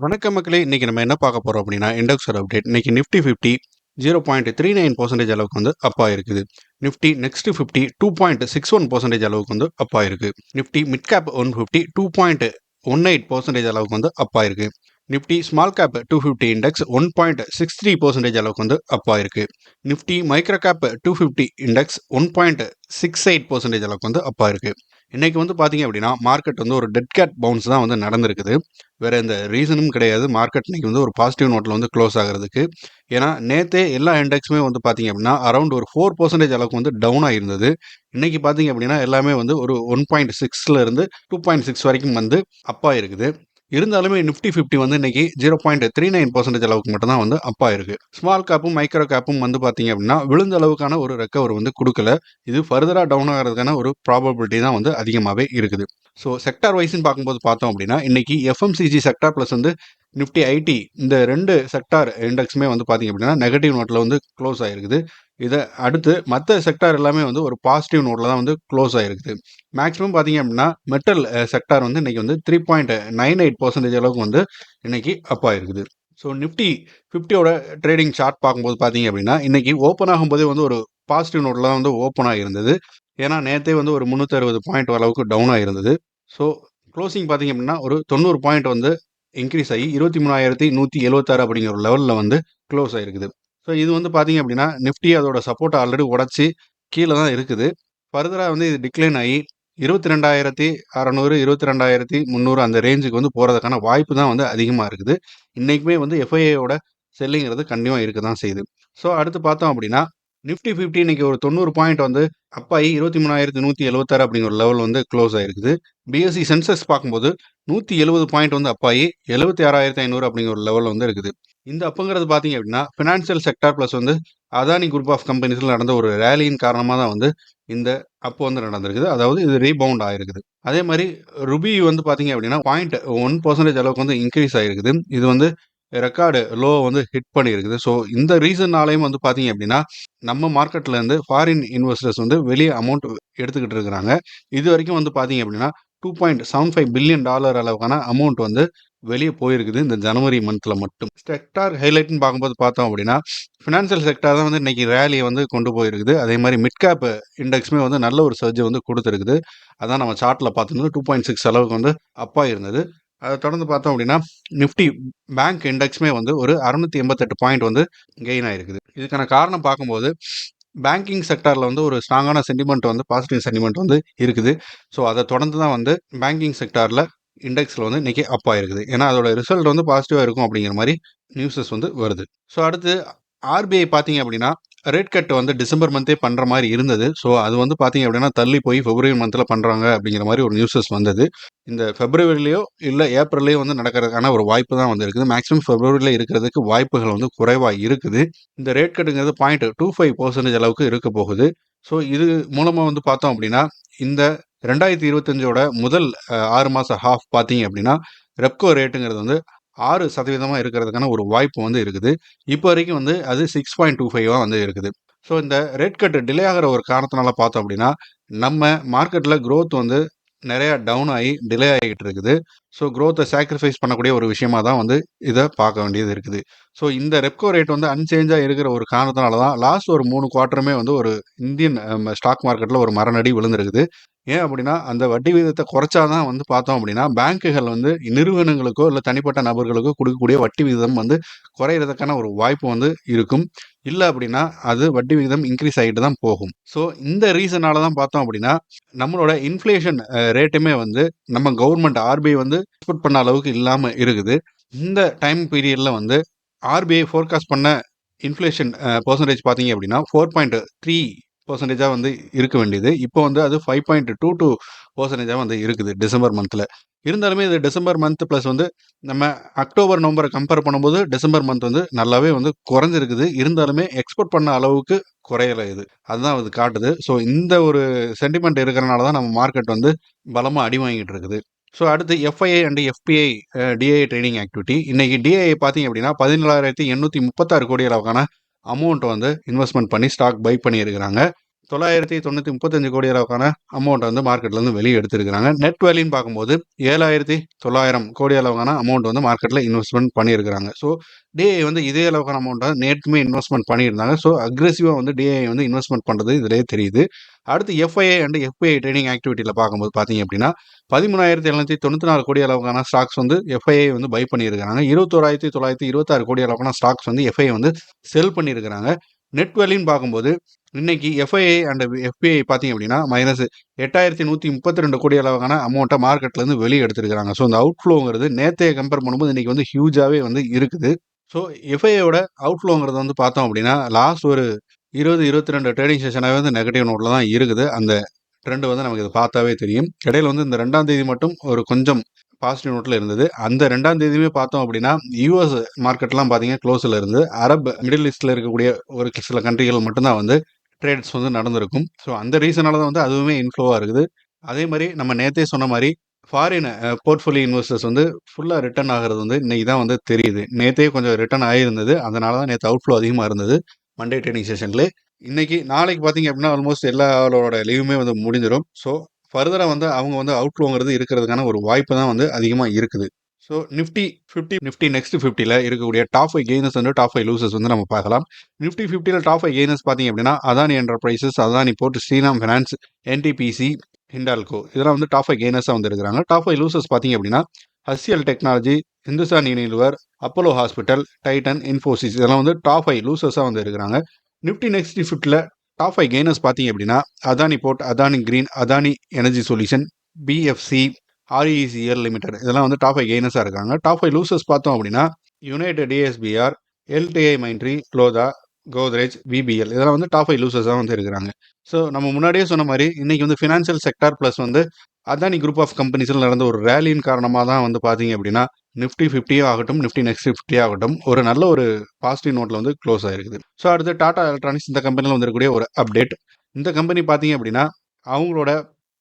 வணக்கம் மக்களே! இன்னைக்கு நம்ம என்ன பார்க்க போறோம் அப்படின்னா, இண்டெக்ஸோட அப்டேட். இன்னைக்கு நிஃப்டி 50 0.39% அளவுக்கு வந்து அப் ஆயிருக்குது. நிஃப்டி நெக்ஸ்ட் 50 2.61% அளவுக்கு வந்து அப் ஆயிருக்கு. நிஃப்டி மிட் கேப் 150 2.18% அளவுக்கு வந்து அப் ஆயிருக்கு. நிஃப்டி ஸ்மால் கேப் 250 இண்டெக்ஸ் 1.63% அளவுக்கு வந்து அப் ஆயிருக்கு. நிஃப்டி மைக்ரோ கேப் 250 இண்டெக்ஸ் 1.68% அளவுக்கு வந்து அப் ஆயிருக்கு. இன்னைக்கு வந்து பார்த்தீங்க அப்படின்னா, மார்க்கெட் வந்து ஒரு டெட் கேட் பவுன்ஸ் தான் வந்து நடந்திருக்குது. வேற எந்த ரீசனும் கிடையாது. மார்க்கெட் இன்னைக்கு வந்து ஒரு பாசிட்டிவ் நோட்ல வந்து க்ளோஸ் ஆகுறதுக்கு. ஏன்னா, நேத்தே எல்லா இண்டெக்ஸுமே வந்து பார்த்தீங்க அப்படின்னா, அரவுண்ட் ஒரு 4% அளவுக்கு வந்து டவுன் ஆயிருந்தது. இன்னைக்கு பார்த்தீங்க அப்படின்னா, எல்லாமே வந்து ஒரு 1.6ல இருந்து 2.6 வரைக்கும் வந்து அப் ஆயிருக்குது. இருந்தாலுமே நிஃப்டி 50 வந்து இன்னைக்கு 0.39% அளவுக்கு மட்டும் தான் வந்து அப் ஆயிருக்கு. ஸ்மால் கேப்பும், மைக்ரோ கேப்பும் வந்து பார்த்தீங்க அப்படின்னா, விழுந்த அளவுக்கான ஒரு ரெக்கவர் வந்து குடுக்கல. இது ஃபர்தரா டவுன் ஆகுறதுக்கான ஒரு ப்ராபபிலிட்டி தான் வந்து அதிகமாவே இருக்குது. ஸோ செக்டார் வைஸ்ன்னு பார்க்கும்போது பார்த்தோம் அப்படின்னா, இன்னைக்கு எஃப்எம்சிஜி செக்டார் பிளஸ் வந்து நிஃப்டி ஐடி இந்த 2 செக்டார் இண்டெக்ஸுமே வந்து பார்த்தீங்க அப்படின்னா, நெகட்டிவ் நோட்ல வந்து க்ளோஸ் ஆயிருக்குது. இத அடுத்து மத்த செக்டார் எல்லாமே வந்து ஒரு பாசிட்டிவ் நோட்ல தான் வந்து க்ளோஸ் ஆயிருக்குது. மேக்ஸிமம் பார்த்தீங்க அப்படின்னா, மெட்டல் செக்டார் வந்து இன்னைக்கு வந்து 3.98% அளவுக்கு வந்து இன்னைக்கு அப் ஆயிருக்குது. ஸோ நிஃப்டி 50யோட ட்ரேடிங் சார்ட் பார்க்கும்போது பார்த்தீங்க அப்படின்னா, இன்னைக்கு ஓப்பன் ஆகும்போதே வந்து ஒரு பாசிட்டிவ் நோட்ல தான் வந்து ஓப்பன் ஆகியிருந்தது. ஏன்னா நேத்தே வந்து ஒரு 360 பாயிண்ட் அளவுக்கு டவுன் ஆயிருந்தது. ஸோ க்ளோசிங் பார்த்தீங்க அப்படின்னா, ஒரு 90 பாயிண்ட் வந்து இன்க்ரீஸ் ஆகி 23,176 அப்படிங்கிற ஒரு லெவலில் வந்து க்ளோஸ் ஆயிருக்குது. ஸோ இது வந்து பார்த்தீங்க அப்படின்னா, நிஃப்டி அதோட சப்போர்ட் ஆல்ரெடி உடச்சி கீழே தான் இருக்குது. ஃபர்தராக வந்து இது டிக்ளைன் ஆகி 22,600 22,300 அந்த ரேஞ்சுக்கு வந்து போகிறதுக்கான வாய்ப்பு தான் வந்து அதிகமாக இருக்குது. இன்னைக்குமே வந்து எஃப்ஐஏயோட செல்லிங்கிறது கண்டிப்பாக இருக்க தான் செய்யுது. ஸோ அடுத்து பார்த்தோம் அப்படின்னா, நிஃப்டி 50 இன்னைக்கு ஒரு 90 பாயிண்ட் வந்து அப் ஆகி 23,176 அப்படிங்கிற ஒரு லெவல் வந்து க்ளோஸ் ஆயிருக்குது. பிஎஸ்சி சென்செக்ஸ் பார்க்கும்போது 170 பாயிண்ட் வந்து அப் ஆகி 76,500 அப்படிங்கிற ஒரு லெவல் வந்து இருக்குது. இந்த அப்புங்கிறது பார்த்தீங்க அப்படின்னா, ஃபினான்சியல் செக்டார் பிளஸ் வந்து அதானி குரூப் ஆஃப் கம்பெனிஸ்ல நடந்த ஒரு ரேலியின் காரணமாக தான் வந்து இந்த அப் வந்து நடந்திருக்குது. அதாவது இது ரீபவுண்ட் ஆயிருக்குது. அதே மாதிரி ருபி வந்து பார்த்தீங்க அப்படின்னா 0.1% அளவுக்கு வந்து இன்க்ரீஸ் ஆயிருக்குது. இது வந்து ரெக்கார்டு லோ வந்து ஹிட் பண்ணியிருக்குது. ஸோ இந்த ரீசன்னாலையும் வந்து பார்த்தீங்க அப்படின்னா, நம்ம மார்க்கெட்ல இருந்து ஃபாரின் இன்வெஸ்டர்ஸ் வந்து வெளிய அமௌண்ட் எடுத்துக்கிட்டு இருக்கிறாங்க. இதுவரைக்கும் வந்து பார்த்தீங்க அப்படின்னா, $2.75 பில்லியன் அளவுக்கான அமௌண்ட் வந்து வெளிய போயிருக்குது. இந்த ஜனவரி மந்த்ல மட்டும். செக்டார் ஹைலைட்ன்னு பார்க்கும்போது பார்த்தோம் அப்படின்னா, ஃபினான்சியல் செக்டார் தான் வந்து இன்னைக்கு ரேலிய வந்து கொண்டு போயிருக்குது. அதே மாரி மிட் கேப் இண்டெக்ஸுமே வந்து நல்ல ஒரு சர்ஜ் வந்து குடுத்திருக்குது. அதான் நம்ம சார்ட்ல பார்த்திருந்தோம் 2.6 அளவுக்கு வந்து அப் ஆயிருந்தது. அத தொடர்ந்து பார்த்தோம் அப்படின்னா, நிஃப்டி பேங்க் இண்டெக்ஸுமே வந்து ஒரு 688 பாயிண்ட் வந்து கெயின் ஆயிருக்குது. இதுக்கான காரணம் பார்க்கும்போது, பேங்கிங் செக்டார்ல வந்து ஒரு ஸ்ட்ராங்கான சென்டிமெண்ட் வந்து பாசிட்டிவ் சென்டிமெண்ட் வந்து இருக்குது. ஸோ அத தொடர்ந்து தான் வந்து பேங்கிங் செக்டார்ல இண்டெக்ஸ்ல வந்து இன்னைக்கு அப் ஆயிருக்குது. ஏன்னா அதோட ரிசல்ட் வந்து பாசிட்டிவா இருக்கும் அப்படிங்கிற மாரி நியூஸஸ் வந்து வருது. ஸோ அடுத்து ஆர்பிஐ பார்த்தீங்க அப்படின்னா, ரேட் கட் வந்து டிசம்பர் மந்தே பண்ற மாரி இருந்தது. ஸோ அது வந்து பார்த்தீங்க அப்படின்னா, தள்ளி போய் பிப்ரவரி மந்த்ல பண்றாங்க அப்படிங்கிற மாரி ஒரு நியூஸஸ் வந்தது. இந்த பிப்ரவரிலயோ இல்ல ஏப்ரல்லயோ வந்து நடக்கிறதுக்கான ஒரு வாய்ப்பு தான் வந்து இருக்குது. மேக்ஸிமம் பிப்ரவரில இருக்கிறதுக்கு வாய்ப்புகள் வந்து குறைவா இருக்குது. இந்த ரேட் கட்டுங்கிறது 0.25% அளவுக்கு இருக்க போகுது. ஸோ இது மூலமா வந்து பார்த்தோம் அப்படின்னா, இந்த 2025ஓட முதல் 6 மாச ஹால்ஃப் பார்த்தீங்க அப்படின்னா, ரெப்கோ ரேட்டுங்கிறது வந்து 6% இருக்கிறதுக்கான ஒரு வாய்ப்பு வந்து இருக்குது. இப்போ வரைக்கும் வந்து அது 6.25 வந்து இருக்குது. ஸோ இந்த ரேட் கட் டிலே ஆகுற ஒரு காரணத்தினால பார்த்தோம் அப்படின்னா, நம்ம மார்க்கெட்ல குரோத் வந்து நெறைய டவுன் ஆகி டிலே ஆகிட்டு இருக்குது. ஸோ குரோத்தை சாக்ரிஃபைஸ் பண்ணக்கூடிய ஒரு விஷயமா தான் வந்து இதை பார்க்க வேண்டியது இருக்குது. ஸோ இந்த ரெப்கோ ரேட் வந்து அன்சேஞ்சா இருக்கிற ஒரு காரணத்தினால தான் லாஸ்ட் ஒரு 3 குவார்ட்டருமே வந்து ஒரு இந்தியன் ஸ்டாக் மார்க்கெட்ல ஒரு மரநடி விழுந்திருக்குது. ஏன் அப்படின்னா, அந்த வட்டி விகிதத்த குறைச்சா தான் வந்து பார்த்தோம் அப்படின்னா, பேங்க்குகள் வந்து நிறுவனங்களுக்கோ, இல்ல தனிப்பட்ட நபர்களுக்கோ குடுக்கக்கூடிய வட்டி விகிதம் வந்து குறையிறதுக்கான ஒரு வாய்ப்பு வந்து இருக்கும். இல்ல அப்படின்னா, அது வட்டி விகிதம் இன்க்ரீஸ் ஆகிட்டு தான் போகும். ஸோ இந்த ரீசனால தான் பார்த்தோம் அப்படின்னா, நம்மளோட இன்ஃப்ளேஷன் ரேட்டுமே வந்து நம்ம கவர்மெண்ட் ஆர்பிஐ வந்து எக்ஸ்பெக்ட் பண்ண அளவுக்கு இல்லாம இருக்குது. இந்த டைம் பீரியட்ல வந்து ஆர்பிஐ ஃபோர்காஸ்ட் பண்ண இன்ஃப்ளேஷன் பெர்சன்டேஜ் பார்த்தீங்க அப்படின்னா, 4.3% வந்து இருக்க வேண்டியது. இப்போ வந்து அது 5.22% வந்து இருக்குது டிசம்பர் மந்த்ல. இருந்தாலுமே இது டிசம்பர் மந்த் பிளஸ் வந்து நம்ம அக்டோபர், நவம்பர கம்பேர் பண்ணும்போது டிசம்பர் மந்த் வந்து நல்லாவே வந்து குறைஞ்சிருக்குது. இருந்தாலுமே எக்ஸ்போர்ட் பண்ண அளவுக்கு குறையல இது. அதுதான் அது காட்டுது. ஸோ இந்த ஒரு சென்டிமெண்ட் இருக்கிறனால தான் நம்ம மார்க்கெட் வந்து பலமா அடி வாங்கிட்டு இருக்குது. ஸோ அடுத்து FII and FBI DII trading activity. இன்னைக்கு டிஐஐ பார்த்தீங்க அப்படின்னா 17,836 கோடி அளவுக்கான அமௌண்ட் வந்து இன்வெஸ்ட்மெண்ட் பண்ணி ஸ்டாக் பை பண்ணியிருக்கிறாங்க. 935 கோடி அளவுக்கான அமௌண்ட் வந்து மார்க்கெட்ல இருந்து வெளியே எடுத்திருக்காங்க. நெட் வேல்யூன்னு பார்க்கும்போது 7,900 கோடி அளவுக்கான அமௌண்ட் வந்து மார்க்கெட்ல இன்வெஸ்ட்மெண்ட் பண்ணியிருக்காங்க. ஸோ டிஐ வந்து இதே அளவுக்கான அமௌண்ட்டை நேற்றுமே இன்வெஸ்ட்மெண்ட் பண்ணியிருந்தாங்க. ஸோ அக்ரெசிவாக வந்து டிஐ வந்து இன்வெஸ்ட்மெண்ட் பண்ணுறது இதிலே தெரியுது. அடுத்து எஃப்ஐஐ அண்ட் எஃபிஐ ட்ரேடிங் ஆக்டிவிட்டியில் பார்க்கும்போது பார்த்தீங்க அப்படின்னா 13,794 கோடி அளவுக்கான ஸ்டாக்ஸ் வந்து எஃப்ஐஐ வந்து பை பண்ணியிருக்காங்க. 21,926 கோடி அளவுக்கான ஸ்டாக்ஸ் வந்து எஃப்ஐஐ வந்து செல் பண்ணியிருக்கிறாங்க. நெட் வேல்யூன்னு பார்க்கும்போது இன்னைக்கு எஃப்ஐஐ அண்ட் எஃபிஐ பார்த்தீங்க அப்படின்னா -8,132 கோடி அளவுக்கான அமௌண்ட்டை மார்க்கெட்லேருந்து வெளியே எடுத்திருக்காங்க. ஸோ இந்த அவுட்ஃப்ளோங்கிறது நேற்றைய கம்பேர் பண்ணும்போது இன்னைக்கு வந்து ஹியூஜாகவே வந்து இருக்குது. ஸோ எஃப்ஐஐயோட அவுட்ஃப்ளோங்கிறது வந்து பார்த்தோம் அப்படின்னா லாஸ்ட் ஒரு 22 ட்ரேடிங் செஷனாகவே வந்து நெகட்டிவ் நோட்டில் தான் இருக்குது. அந்த ட்ரெண்ட் வந்து நமக்கு இது பார்த்தாவே தெரியும். இடையில வந்து இந்த 2ஆம் தேதி மட்டும் ஒரு கொஞ்சம் பாசிட்டிவ் நோட்டில் இருந்தது. அந்த 2ஆம் தேதியுமே பார்த்தோம் அப்படின்னா யூஎஸ் மார்க்கெட்லாம் பார்த்தீங்கன்னா க்ளோஸில் இருந்து அரப் மிடில் ஈஸ்டில் இருக்கக்கூடிய ஒரு சில கண்ட்ரிகள் மட்டும்தான் வந்து ட்ரேட்ஸ் வந்து நடந்திருக்கும். ஸோ அந்த ரீசனால தான் வந்து அதுவுமே இன்ஃப்ளோவாக இருக்குது. அதே மாதிரி நம்ம நேற்றே சொன்ன மாதிரி ஃபாரின் போர்ட்ஃபோலியோ இன்வெஸ்டர்ஸ் வந்து ஃபுல்லாக ரிட்டர்ன் ஆகிறது வந்து இன்னைக்கு தான் வந்து தெரியுது. நேற்றே கொஞ்சம் ரிட்டர்ன் ஆகியிருந்தது. அதனால தான் நேற்று அவுட்ஃப்ளோ அதிகமாக இருந்தது மண்டே ட்ரேடிங் செஷன்லேயே. இன்னைக்கு நாளைக்கு பார்த்தீங்க அப்படின்னா ஆல்மோஸ்ட் எல்லாரோட லீவுமே வந்து முடிஞ்சிடும். ஸோ ஃபர்தராக வந்து அவங்க வந்து அவுட்ஃப்ளோங்கிறது இருக்கிறதுக்கான ஒரு வாய்ப்பு தான் வந்து அதிகமாக இருக்குது. ஸோ நிஃப்டி 50 நிஃப்டி நெக்ஸ்ட் 50ல இருக்கக்கூடிய டாப் 5 கெய்னர்ஸ் வந்து டாப் 5 லூசர்ஸ் வந்து நம்ம பார்க்கலாம். நிஃப்டி 50ல டாப் 5 கெய்னர்ஸ் பார்த்தீங்க அப்படின்னா Adani enterprises, Adani port, Shriram finance, NTPC, Hindalco இதெல்லாம் வந்து டாப் 5 கெய்னர்ஸாக வந்து இருக்கிறாங்க. டாப் 5 லூசர்ஸ் பார்த்தீங்க அப்படின்னா HCL technology, Hindustan Unilever, Apollo hospital, Titan, Infosys இதெல்லாம் வந்து டாப் 5 லூசர்ஸாக வந்து இருக்கிறாங்க. நிஃப்டி நெக்ஸ்ட் 50ல டாப் 5 கெய்னர்ஸ் பார்த்தீங்க அப்படின்னா Adani port, Adani green, Adani energy solution, PFC, RECL limited இதெல்லாம் வந்து டாப் 5 கெய்னர்ஸாக இருக்காங்க. டாப் 5 லூசர்ஸ் பார்த்தோம் அப்படின்னா யுனைடெட் டிஎஸ்பிஆர், LTI Mindtree, Lodha, Godrej, VBL இதெல்லாம் வந்து டாப் 5 லூசர்ஸாக வந்து இருக்கிறாங்க. ஸோ நம்ம முன்னாடியே சொன்ன மாதிரி இன்னைக்கு வந்து ஃபினான்ஷியல் செக்டார் ப்ளஸ் வந்து அதானி குரூப் ஆஃப் கம்பெனிஸில் நடந்த ஒரு ரேலியின் காரணமாக தான் வந்து பார்த்தீங்க அப்படின்னா நிஃப்டி 50 ஆகட்டும், நிஃப்டி நெக்ஸ்ட் 50 ஆகட்டும் ஒரு நல்ல ஒரு பாசிட்டிவ் நோட்டில் வந்து க்ளோஸ் ஆயிருக்குது. ஸோ அடுத்து டாடா எலக்ட்ரானிக்ஸ் இந்த கம்பெனியில் வந்துருக்கக்கூடிய ஒரு அப்டேட். இந்த கம்பெனி பார்த்தீங்க அப்படின்னா அவங்களோட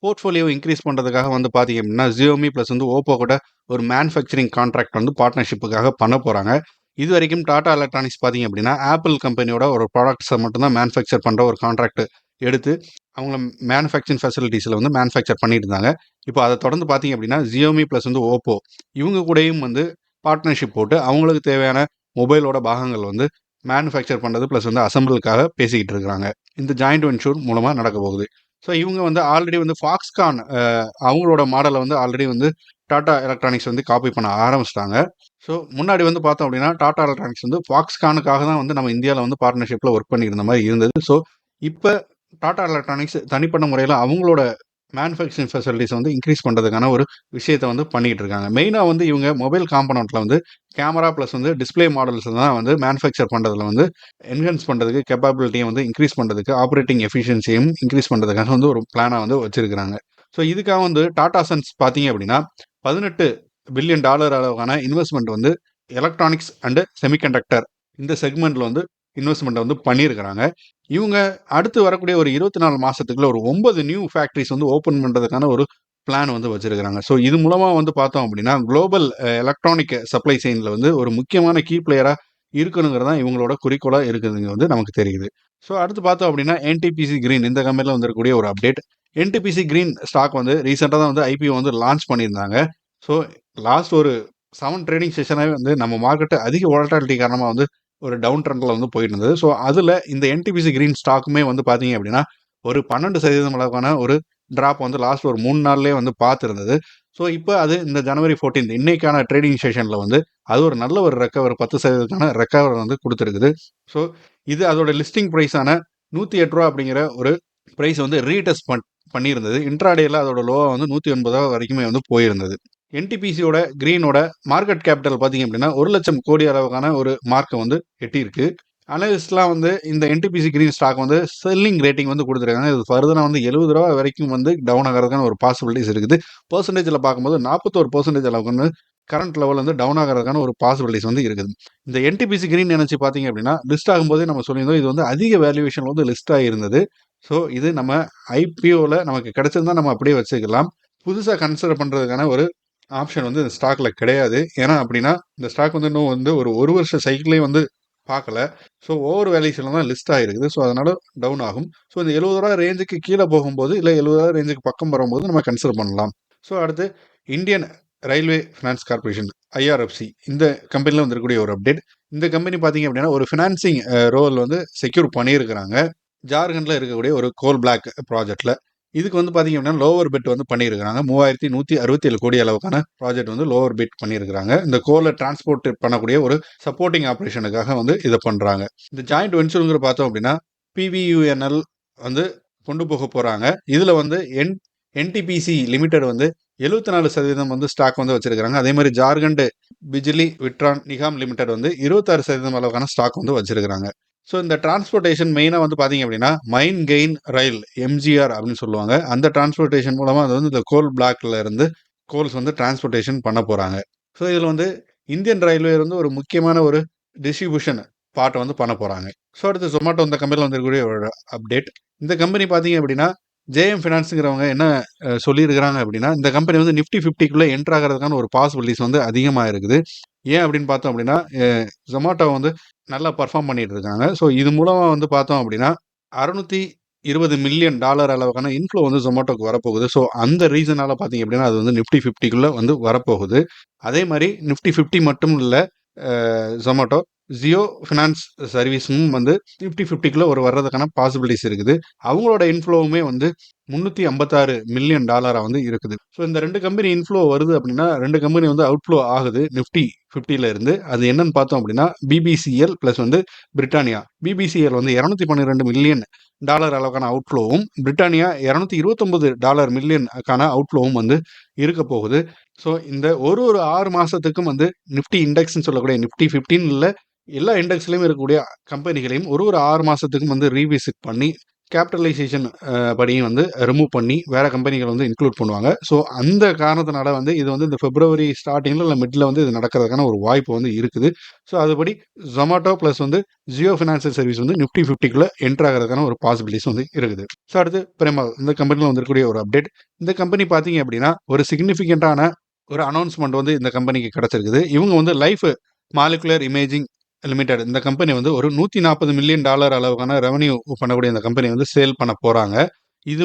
போர்ட்ஃபோலியோ இன்க்ரீஸ் பண்ணுறதுக்காக வந்து பார்த்தீங்க அப்படின்னா ஜியோமி ப்ளஸ் வந்து ஓப்போ கூட ஒரு மேனுஃபேக்சரிங் கான்ட்ராக்ட் வந்து பார்ட்னர்ஷிப்புக்காக பண்ண போகிறாங்க. இது வரைக்கும் டாடா எலக்ட்ரானிக்ஸ் பார்த்தீங்க அப்படின்னா ஆப்பிள் கம்பெனியோட ஒரு ப்ராடக்ட்ஸை மட்டும்தான் மேனுஃபேக்சர் பண்ணுற ஒரு கான்ட்ராக்ட் எடுத்து அவங்கள மேனுஃபேக்சரிங் ஃபெசிலிட்டிஸில் வந்து மேனுஃபேக்சர் பண்ணிட்டு இருந்தாங்க. இப்போ அதை தொடர்ந்து பார்த்தீங்க அப்படின்னா ஜியோமி ப்ளஸ் வந்து ஓப்போ இவங்க கூடயும் வந்து பார்ட்னர்ஷிப் போட்டு அவங்களுக்கு தேவையான மொபைலோட பாகங்கள் வந்து மேனுஃபேக்சர் பண்ணுறது ப்ளஸ் வந்து அசம்பிளுக்காக பேசிக்கிட்டு இருக்கிறாங்க. இந்த ஜாயிண்ட் வென்ச்சூர் மூலமாக நடக்க போகுது. ஸோ இவங்க வந்து ஆல்ரெடி வந்து ஃபாக்ஸ்கான் அவங்களோட மாடலை வந்து ஆல்ரெடி வந்து டாடா எலக்ட்ரானிக்ஸ் வந்து காப்பி பண்ண ஆரம்பிச்சிட்டாங்க. ஸோ முன்னாடி வந்து பார்த்தோம் அப்படின்னா டாடா எலக்ட்ரானிக்ஸ் வந்து ஃபாக்ஸ்கானுக்காக தான் வந்து நம்ம இந்தியாவில் வந்து பார்ட்னர்ஷிப்பில் ஒர்க் பண்ணியிருந்த மாதிரி இருந்தது. ஸோ இப்போ டாடா எலக்ட்ரானிக்ஸ் தனிப்பட்ட முறையில் அவங்களோட மேனுஃபேக்சரிங் ஃபெசிலிட்டிஸ் வந்து இன்க்ரீஸ் பண்ணுறதுக்கான ஒரு விஷயத்தை வந்து பண்ணிகிட்டு இருக்காங்க. மெயினாக வந்து இவங்க மொபைல் காம்பனண்ட்டில் வந்து கேமரா ப்ளஸ் வந்து டிஸ்பிளே மாடல்ஸ் தான் வந்து மேனுஃபேக்சர் பண்ணுறதுல வந்து என்ஹான்ஸ் பண்ணுறதுக்கு கேப்பபிலிட்டியை வந்து இன்க்ரீஸ் பண்ணுறதுக்கு ஆப்ரேட்டிங் எஃபிஷியன்சியும் இன்க்ரீஸ் பண்ணுறதுக்காக வந்து ஒரு பிளானாக வந்து வச்சிருக்கிறாங்க. ஸோ இதுக்காக வந்து டாடா சன்ஸ் பார்த்தீங்க அப்படின்னா $18 பில்லியன் அளவுக்கான இன்வெஸ்ட்மெண்ட் வந்து எலக்ட்ரானிக்ஸ் அண்ட் செமிகண்டக்டர் இந்த செக்மெண்ட்டில் வந்து இன்வெஸ்ட்மெண்ட்டை வந்து பண்ணியிருக்கிறாங்க. இவங்க அடுத்து வரக்கூடிய ஒரு 24 மாதத்துக்குள்ள ஒரு 9 நியூ ஃபேக்ட்ரிஸ் வந்து ஓப்பன் பண்ணுறதுக்கான ஒரு பிளான் வந்து வச்சிருக்கிறாங்க. ஸோ இது மூலமாக வந்து பார்த்தோம் அப்படின்னா குளோபல் எலக்ட்ரானிக் சப்ளை செயினில் வந்து ஒரு முக்கியமான கீ பிளேயராக இருக்கணுங்கிறது தான் இவங்களோட குறிக்கோளாக இருக்குதுங்க வந்து நமக்கு தெரியுது. ஸோ அடுத்து பார்த்தோம் அப்படின்னா என்டிபிசி கிரீன் இந்த கம்பெனியில் வந்துருக்கக்கூடிய ஒரு அப்டேட். என்டிபிசி கிரீன் ஸ்டாக் வந்து ரீசெண்டாக தான் வந்து ஐபிஓ வந்து லான்ச் பண்ணியிருந்தாங்க. ஸோ லாஸ்ட் ஒரு 7 ட்ரேடிங் செஷனாகவே வந்து நம்ம மார்க்கெட்டு அதிக வாலட்டாலிட்டி காரணமாக வந்து ஒரு டவுன் ட்ரெண்டில் வந்து போயிட்டு இருந்தது. ஸோ அதில் இந்த என்டிபிசி கிரீன் ஸ்டாக்குமே வந்து பார்த்தீங்க அப்படின்னா ஒரு 12% அளவுக்கான ஒரு ட்ராப் வந்து லாஸ்ட் ஒரு 3 நாள்லேயே வந்து பார்த்துருந்தது. ஸோ இப்போ அது இந்த ஜனவரி 14 இன்னைக்கான ட்ரேடிங் செஷனில் வந்து அது ஒரு நல்ல ஒரு ரெக்கவர் 10% ரெக்கவர் வந்து கொடுத்துருக்குது. ஸோ இது அதோட லிஸ்டிங் ப்ரைஸான $108 அப்படிங்கிற ஒரு ப்ரைஸ் வந்து ரீடெஸ்ட் பண்ணியிருந்தது. இன்ட்ராடேயில் அதோட லோவாக வந்து 109 வரைக்குமே வந்து போயிருந்தது. என்டிபிசியோட கிரீனோட மார்க்கெட் கேபிட்டல் பார்த்தீங்க அப்படின்னா 1 லட்சம் கோடி அளவுக்கான ஒரு மார்க்கை வந்து எட்டியிருக்கு. அனலிஸ்ட்லாம் வந்து இந்த என்டிபிசி கிரீன் ஸ்டாக் வந்து செல்லிங் ரேட்டிங் வந்து கொடுத்துருக்காங்க. இது ஃபர்தராக வந்து $70 வரைக்கும் வந்து டவுன் ஆகிறதுக்கான ஒரு பாசிபிலிட்டிஸ் இருக்குது. பர்சன்டேஜில் பார்க்கும்போது 41% அளவுக்கு வந்து கரண்ட் லெவல் வந்து டவுன் ஆகிறதுக்கான ஒரு பாசிபிலிட்டிஸ் வந்து இருக்குது. இந்த என்டிபிசி கிரீன் எனர்ஜி பார்த்தீங்க அப்படின்னா லிஸ்ட் ஆகும்போதே நம்ம சொல்லியிருந்தோம் இது வந்து அதிக வேல்யூவேஷன் வந்து லிஸ்ட் ஆகியிருந்தது. ஸோ இது நம்ம ஐபிஓவில் நமக்கு கிடைச்சிருந்தா நம்ம அப்படியே வச்சுக்கலாம். புதுசாக கன்சிடர் பண்ணுறதுக்கான ஒரு ஆப்ஷன் வந்து இந்த ஸ்டாக்ல கிடையாது. ஏன்னா அப்படின்னா இந்த ஸ்டாக் வந்து இன்னும் வந்து ஒரு வருஷ சைக்கிளே வந்து பார்க்கல. ஸோ ஓவர் வேல்யூஷன்ல தான் லிஸ்ட் ஆகிருக்குது. ஸோ அதனால டவுன் ஆகும். ஸோ இந்த ரூ. 70 ரேஞ்சுக்கு கீழே போகும்போது இல்லை ரூ. 70 ரேஞ்சுக்கு பக்கம் வரும்போது நம்ம கன்சிடர் பண்ணலாம். ஸோ அடுத்து Indian railway finance corporation IRFC இந்த கம்பெனியில் வந்திருக்கக்கூடிய ஒரு அப்டேட். இந்த கம்பெனி பார்த்தீங்க அப்படின்னா ஒரு ஃபினான்சிங் ரோல் வந்து செக்யூர் பண்ணியிருக்கிறாங்க ஜார்க்கண்டில் இருக்கக்கூடிய ஒரு கோல் பிளாக் ப்ராஜெக்டில். இதுக்கு வந்து பார்த்தீங்க அப்படின்னா லோவர் பெட் வந்து பண்ணியிருக்கிறாங்க 3167 கோடி அளவுக்கான ப்ராஜெக்ட் வந்து லோவர் பெட் பண்ணியிருக்கிறாங்க. இந்த கோலை டிரான்ஸ்போர்ட் பண்ணக்கூடிய ஒரு சப்போர்ட்டிங் ஆப்ரேஷனுக்காக வந்து இதை பண்ணுறாங்க. இந்த ஜாயிண்ட் வென்ச்சருங்கிற பார்த்தோம் அப்படின்னா பிவியூஎன்எல் வந்து கொண்டு போக போகிறாங்க. இதில் வந்து என்டிபிசி லிமிடெட் வந்து 74% வந்து ஸ்டாக் வந்து வச்சிருக்காங்க. அதே மாதிரி ஜார்க்கண்ட் பிஜிலி விட்ரான் நிகாம் லிமிடெட் வந்து 26% அளவுக்கான ஸ்டாக் வந்து வச்சிருக்காங்க. ஸோ இந்த டிரான்ஸ்போர்ட்டேஷன் மெயினாக வந்து பார்த்தீங்க அப்படின்னா மைன் கெயின் ரயில் எம்ஜிஆர் அப்படின்னு சொல்லுவாங்க. அந்த டிரான்ஸ்போர்ட்டேஷன் மூலமாக அது வந்து இந்த கோல் பிளாக்ல இருந்து கோல்ஸ் வந்து டிரான்ஸ்போர்ட்டேஷன் பண்ண போகிறாங்க. ஸோ இதில் வந்து இந்தியன் ரயில்வே வந்து ஒரு முக்கியமான ஒரு டிஸ்ட்ரிபியூஷன் பார்ட்டை வந்து பண்ண போகிறாங்க. ஸோ அடுத்து ஜொமேட்டோ இந்த கம்பெனியில் வந்துருக்கக்கூடிய ஒரு அப்டேட். இந்த கம்பெனி பார்த்தீங்க அப்படின்னா ஜேஎம் ஃபினான்ஸுங்கிறவங்க என்ன சொல்லியிருக்கிறாங்க அப்படின்னா இந்த கம்பெனி வந்து நிஃப்டி 50க்குள்ளே என்ட்ரு ஆகிறதுக்கான ஒரு பாசிபிலிட்டிஸ் வந்து அதிகமாக இருக்குது. ஏன் அப்படின்னு பார்த்தோம் அப்படின்னா ஜொமேட்டோ வந்து நல்லா பர்ஃபார்ம் பண்ணிட்டு இருக்காங்க. ஸோ இது மூலமாக வந்து பார்த்தோம் அப்படின்னா $620 மில்லியன் அளவுக்கான இன்ஃப்ளோ வந்து ஜொமேட்டோக்கு வரப்போகுது. ஸோ அந்த ரீசனால பார்த்தீங்க அப்படின்னா அது வந்து நிஃப்டி 50க்குள்ளே வந்து வரப்போகுது. அதே மாதிரி நிஃப்டி 50 மட்டும் இல்லை ஜொமேட்டோ ஜியோ ஃபினான்ஸ் சர்வீஸும் வந்து நிஃப்டி 50க்குள்ளே ஒரு வர்றதுக்கான பாசிபிலிட்டிஸ் இருக்குது. அவங்களோட இன்ஃப்ளோவுமே வந்து $356 மில்லியன் வந்து இருக்குது. ஸோ இந்த ரெண்டு கம்பெனி இன்ஃப்ளோ வருது அப்படின்னா ரெண்டு கம்பெனி வந்து அவுட்ஃப்ளோ ஆகுது நிஃப்டி 50ல இருந்து. அது என்னன்னு பார்த்தோம் அப்படின்னா பிபிசிஎல் பிளஸ் வந்து பிரிட்டானியா. பிபிசிஎல் வந்து $212 மில்லியன் அளவுக்கான அவுட்ஃப்ளோவும் பிரிட்டானியா $229 மில்லியனுக்கான அவுட்ஃப்ளோவும் வந்து இருக்க போகுது. ஸோ இந்த ஒரு 6 மாதத்துக்கும் வந்து நிஃப்டி இண்டெக்ஸ்ன்னு சொல்லக்கூடிய நிஃப்டி 15 இல்லை எல்லா இண்டெக்ஸ்லையும் இருக்கக்கூடிய கம்பெனிகளையும் ஒரு 6 மாதத்துக்கும் வந்து ரீவிசிட் பண்ணி கேபிட்டலைசேஷன் படியும் வந்து ரிமூவ் பண்ணி வேற கம்பெனிகள் வந்து இன்க்ளூட் பண்ணுவாங்க. ஸோ அந்த காரணத்தினால வந்து இது வந்து இந்த பிப்ரவரி ஸ்டார்டிங்கில் இல்லை மிடில் வந்து இது நடக்கிறதுக்கான ஒரு வாய்ப்பு வந்து இருக்குது. ஸோ அதுபடி ஜொமேட்டோ ப்ளஸ் வந்து ஜியோ ஃபினான்சியல் சர்வீஸ் வந்து நிஃப்டி 50க்குள்ளே என்ட்ரு ஆகிறதுக்கான ஒரு பாசிபிலிட்டிஸ் வந்து இருக்குது. ஸோ அடுத்து பிரேமா இந்த கம்பெனியில் வந்திருக்கக்கூடிய ஒரு அப்டேட். இந்த கம்பெனி பார்த்தீங்க அப்படின்னா ஒரு சிக்னிஃபிகண்ட்டான ஒரு அனௌன்ஸ்மெண்ட் வந்து இந்த கம்பெனிக்கு கிடைச்சிருக்குது. இவங்க வந்து லைஃப் மாலிகுலர் இமேஜிங் லிமிடெட் இந்த கம்பெனி வந்து ஒரு $140 மில்லியன் அளவுக்கான ரெவன்யூ பண்ணக்கூடிய இந்த கம்பெனி வந்து சேல் பண்ண போகிறாங்க. இது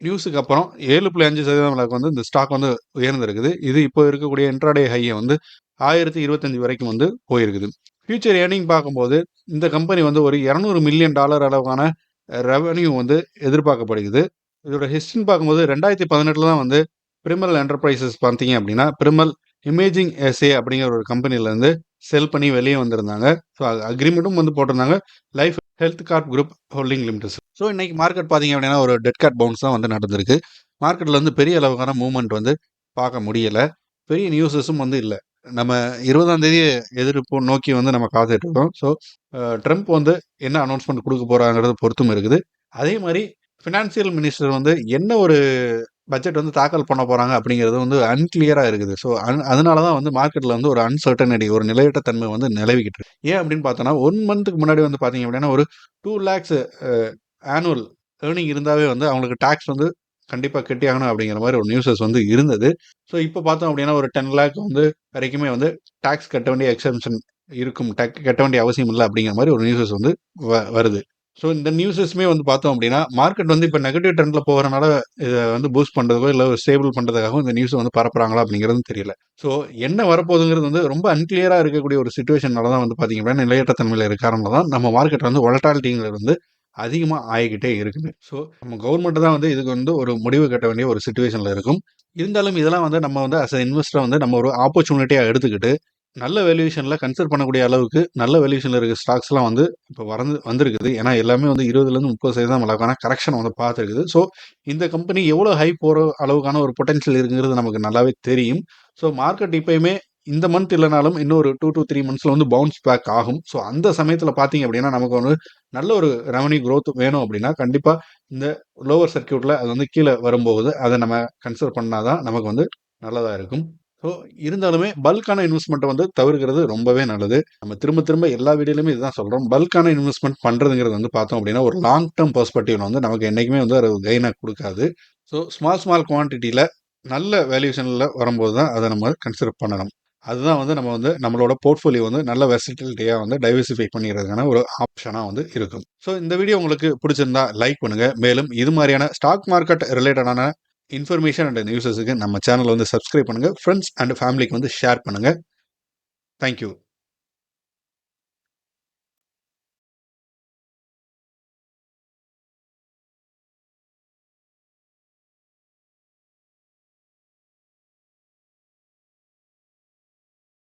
நியூஸுக்கு அப்புறம் 7.5% அளவுக்கு வந்து இந்த ஸ்டாக் வந்து உயர்ந்திருக்குது. இது இப்போ இருக்கக்கூடிய இன்ட்ராடே ஹையை வந்து 1025 வரைக்கும் வந்து போயிருக்குது. ஃபியூச்சர் ஏர்னிங் பார்க்கும்போது இந்த கம்பெனி வந்து ஒரு $200 மில்லியன் அளவுக்கான ரெவன்யூ வந்து எதிர்பார்க்கப்படுகிறது. இதோட ஹிஸ்ட்ரின்னு பார்க்கும்போது 2018 தான் வந்து பிரிமல் என்டர்பிரைசஸ் பார்த்தீங்க அப்படின்னா பிரிமல் இமேஜிங் எஸ்ஏ அப்படிங்கிற ஒரு கம்பெனிலேருந்து செல் பண்ணி வெளியே வந்திருந்தாங்க. ஸோ அக்ரிமெண்ட்டும் வந்து போட்டிருந்தாங்க life health corp group holding limited. So இன்னைக்கு மார்க்கெட் பார்த்தீங்க அப்படின்னா ஒரு டெட் கார்ட் பவுன்ஸ் தான் வந்து நடந்திருக்கு. மார்க்கெட்டில் வந்து பெரிய அளவுக்கான மூவ்மெண்ட் வந்து பார்க்க முடியலை. பெரிய நியூஸஸும் வந்து இல்லை. நம்ம 20ஆம் தேதி எதிர்ப்பு நோக்கி வந்து நம்ம காத்துட்டு இருக்கோம். ஸோ ட்ரம்ப் வந்து என்ன அனௌன்ஸ்மெண்ட் கொடுக்க போகிறாங்கிறது பொறுத்தும் இருக்குது. அதே மாதிரி ஃபினான்சியல் மினிஸ்டர் வந்து என்ன ஒரு பட்ஜெட் வந்து தாக்கல் பண்ண போகிறாங்க அப்படிங்கிறது வந்து அன்கிளியராக இருக்குது. ஸோ அதனால தான் வந்து மார்க்கெட்டில் வந்து ஒரு அன்சர்டனிட்டி ஒரு நிலையற்ற தன்மை வந்து நிலவிக்கிட்டு இருக்கு. ஏன் அப்படின்னு பார்த்தோன்னா 1 மந்த்துக்கு முன்னாடி வந்து பார்த்தீங்க அப்படின்னா ஒரு 2 lakhs ஆனுவல் ஏர்னிங் இருந்தாவே வந்து அவங்களுக்கு டேக்ஸ் வந்து கண்டிப்பாக கட்டியாகணும் அப்படிங்கிற மாதிரி ஒரு நியூஸஸ் வந்து இருந்தது. ஸோ இப்போ பார்த்தோம் அப்படின்னா ஒரு 10 lakh வந்து வரைக்குமே வந்து டேக்ஸ் கட்ட வேண்டிய எக்ஸம்ஷன் இருக்கும், கட்ட வேண்டிய அவசியம் இல்லை அப்படிங்கிற மாதிரி ஒரு நியூஸஸ் வந்து வருது. ஸோ இந்த நியூஸஸ்மே வந்து பார்த்தோம் அப்படின்னா மார்க்கெட் வந்து இப்போ நெகட்டிவ் ட்ரெண்டில் போகிறனால இதை வந்து பூஸ்ட் பண்ணுறதுக்கோ இல்லை ஸ்டேபிள் பண்ணுறதுக்காகவும் இந்த நியூஸை வந்து பரப்புறாங்களா அப்படிங்கிறதும் தெரியல. ஸோ என்ன வரப்போகுதுங்கிறது வந்து ரொம்ப அன்கிளியராக இருக்கக்கூடிய ஒரு சுச்சுவேஷனால தான் வந்து பார்த்தீங்க அப்படின்னா நிலையற்ற தன்மையில் இருக்க காரணம் தான் நம்ம மார்க்கெட் வந்து வொலட்டாலிட்டிங்கிறது வந்து அதிகமாக ஆகிக்கிட்டே இருக்குது. ஸோ நம்ம கவர்மெண்ட் தான் வந்து இதுக்கு வந்து ஒரு முடிவு கட்ட வேண்டிய ஒரு சுச்சுவேஷனில் இருக்கும். இருந்தாலும் இதெல்லாம் வந்து நம்ம வந்து அஸ் அ இன்வெஸ்டர் வந்து நம்ம ஒரு ஆப்பர்ச்சுனிட்டியாக எடுத்துக்கிட்டு நல்ல வேல்யூஷனில் கன்சிடர் பண்ணக்கூடிய அளவுக்கு நல்ல வேல்யூஷனில் இருக்க ஸ்டாக்ஸ்லாம் வந்து இப்போ வந்திருக்குது. ஏன்னா எல்லாமே வந்து 20% 30% அளவுக்கான கரெக்ஷன் வந்து பார்த்துருக்குது. ஸோ இந்த கம்பெனி எவ்வளோ ஹை போகிற அளவுக்கான ஒரு பொட்டன்ஷியல் இருக்குங்கிறது நமக்கு நல்லாவே தெரியும். ஸோ மார்க்கெட் இப்போயுமே இந்த மந்த் இல்லைனாலும் இன்னொரு 2 to 3 monthsல வந்து பவுன்ஸ் பேக் ஆகும். ஸோ அந்த சமயத்தில் பார்த்தீங்க அப்படின்னா நமக்கு வந்து நல்ல ஒரு ரெவன்யூ க்ரோத் வேணும் அப்படின்னா கண்டிப்பாக இந்த லோவர் சர்க்கியூட்டில் அது வந்து கீழே வரும்போது அதை நம்ம கன்சிடர் பண்ணாதான் நமக்கு வந்து நல்லதாக இருக்கும். ஸோ இருந்தாலுமே பல்கான இன்வெஸ்ட்மெண்ட்டை வந்து தவிர்க்கிறது ரொம்பவே நல்லது. நம்ம திரும்ப திரும்ப எல்லா வீடியோலையுமே இதுதான் சொல்கிறோம். பல்கான இன்வெஸ்ட்மெண்ட் பண்ணுறதுங்கிறது வந்து பார்த்தோம் அப்படின்னா ஒரு லாங் டேர்ம் பெர்ஸ்பெக்டிவ்ல வந்து நமக்கு என்றைக்குமே வந்து அது கெயினாக கொடுக்காது. ஸோ ஸ்மால் குவான்டிட்டியில் நல்ல வேல்யூஷனில் வரும்போது தான் அதை நம்ம கன்சிடர் பண்ணணும். அதுதான் வந்து நம்ம வந்து நம்மளோட போர்ட்ஃபோலியோ வந்து நல்ல வெர்சட்டிலிட்டியா வந்து டைவர்சிஃபை பண்ணிக்கிறதுக்கான ஒரு ஆப்ஷனா வந்து இருக்கும். ஸோ இந்த வீடியோ உங்களுக்கு பிடிச்சிருந்தா லைக் பண்ணுங்க. மேலும் இது மாதிரியான ஸ்டாக் மார்க்கெட் ரிலேட்டடான இன்ஃபர்மேஷன் அண்ட் நியூஸஸுக்கு நம்ம சேனலை வந்து சப்ஸ்கிரைப் பண்ணுங்க. ஃப்ரெண்ட்ஸ் அண்ட் ஃபேமிலிக்கு வந்து ஷேர் பண்ணுங்க. தேங்க்யூ.